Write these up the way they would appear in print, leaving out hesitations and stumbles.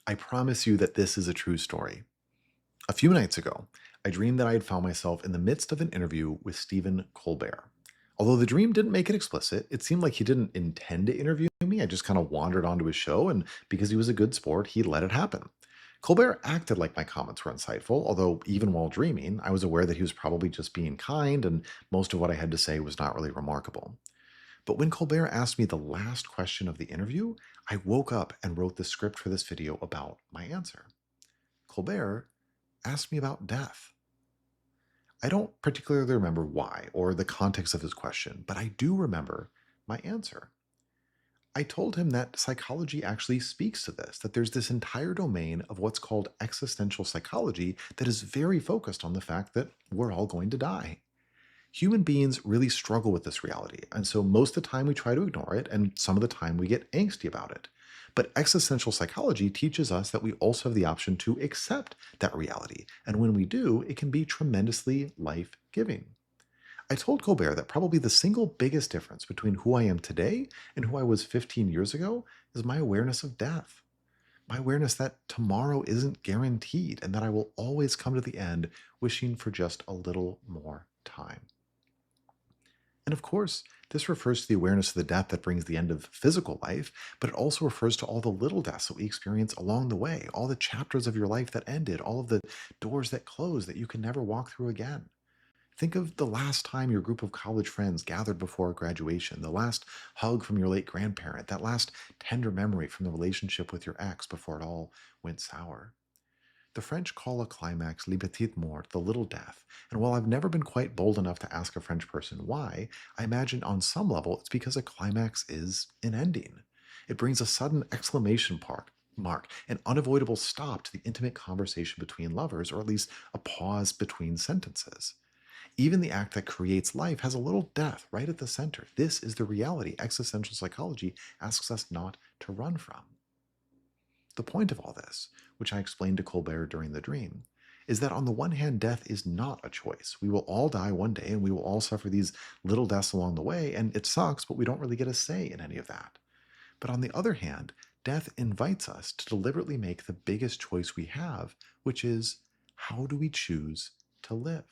I promise you that this is a true story. A few nights ago, I dreamed that I had found myself in the midst of an interview with Stephen Colbert. Although the dream didn't make it explicit, it seemed like he didn't intend to interview me. I just kind of wandered onto his show, and because he was a good sport, he let it happen. Colbert acted like my comments were insightful, although even while dreaming, I was aware that he was probably just being kind, and most of what I had to say was not really remarkable. But when Colbert asked me the last question of the interview, I woke up and wrote the script for this video about my answer. Colbert asked me about death. I don't particularly remember why or the context of his question, but I do remember my answer. I told him that psychology actually speaks to this, that there's this entire domain of what's called existential psychology that is very focused on the fact that we're all going to die. Human beings really struggle with this reality, and so most of the time we try to ignore it, and some of the time we get angsty about it. But existential psychology teaches us that we also have the option to accept that reality, and when we do, it can be tremendously life giving. I told Colbert that probably the single biggest difference between who I am today and who I was 15 years ago is my awareness of death. My awareness that tomorrow isn't guaranteed and that I will always come to the end wishing for just a little more time. And of course, this refers to the awareness of the death that brings the end of physical life, but it also refers to all the little deaths that we experience along the way, all the chapters of your life that ended, all of the doors that closed that you can never walk through again. Think of the last time your group of college friends gathered before graduation, the last hug from your late grandparent, that last tender memory from the relationship with your ex before it all went sour. The French call a climax "le petit mort," the little death, and while I've never been quite bold enough to ask a French person why, I imagine on some level it's because a climax is an ending. It brings a sudden mark, an unavoidable stop to the intimate conversation between lovers, or at least a pause between sentences. Even the act that creates life has a little death right at the center. This is the reality existential psychology asks us not to run from. The point of all this, which I explained to Colbert during the dream, is that on the one hand, death is not a choice. We will all die one day and we will all suffer these little deaths along the way, and it sucks, but we don't really get a say in any of that. But on the other hand, death invites us to deliberately make the biggest choice we have, which is how do we choose to live?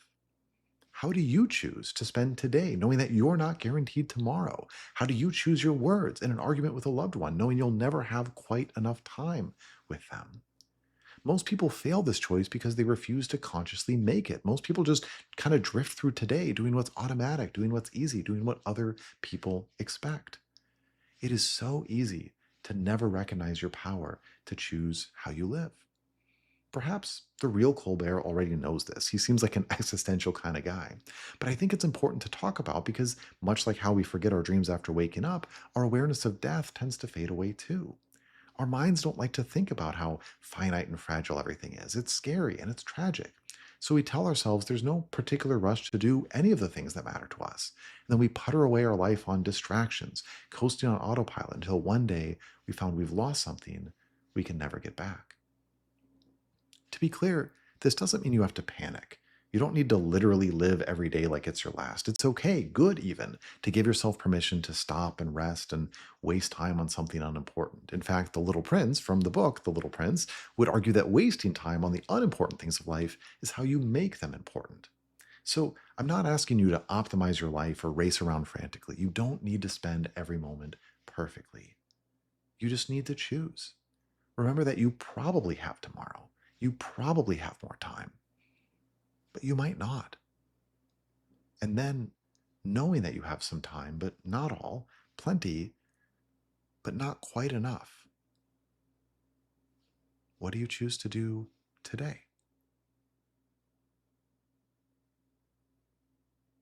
How do you choose to spend today knowing that you're not guaranteed tomorrow? How do you choose your words in an argument with a loved one knowing you'll never have quite enough time with them? Most people fail this choice because they refuse to consciously make it. Most people just kind of drift through today doing what's automatic, doing what's easy, doing what other people expect. It is so easy to never recognize your power to choose how you live. Perhaps the real Colbert already knows this. He seems like an existential kind of guy. But I think it's important to talk about because, much like how we forget our dreams after waking up, our awareness of death tends to fade away too. Our minds don't like to think about how finite and fragile everything is. It's scary and it's tragic. So we tell ourselves there's no particular rush to do any of the things that matter to us. And then we putter away our life on distractions, coasting on autopilot until one day we found we've lost something we can never get back. To be clear, this doesn't mean you have to panic. You don't need to literally live every day like it's your last. It's okay, good even, to give yourself permission to stop and rest and waste time on something unimportant. In fact, the Little Prince from the book, The Little Prince, would argue that wasting time on the unimportant things of life is how you make them important. So I'm not asking you to optimize your life or race around frantically. You don't need to spend every moment perfectly. You just need to choose. Remember that you probably have tomorrow. You probably have more time, but you might not. And then knowing that you have some time, but not all, plenty, but not quite enough. What do you choose to do today?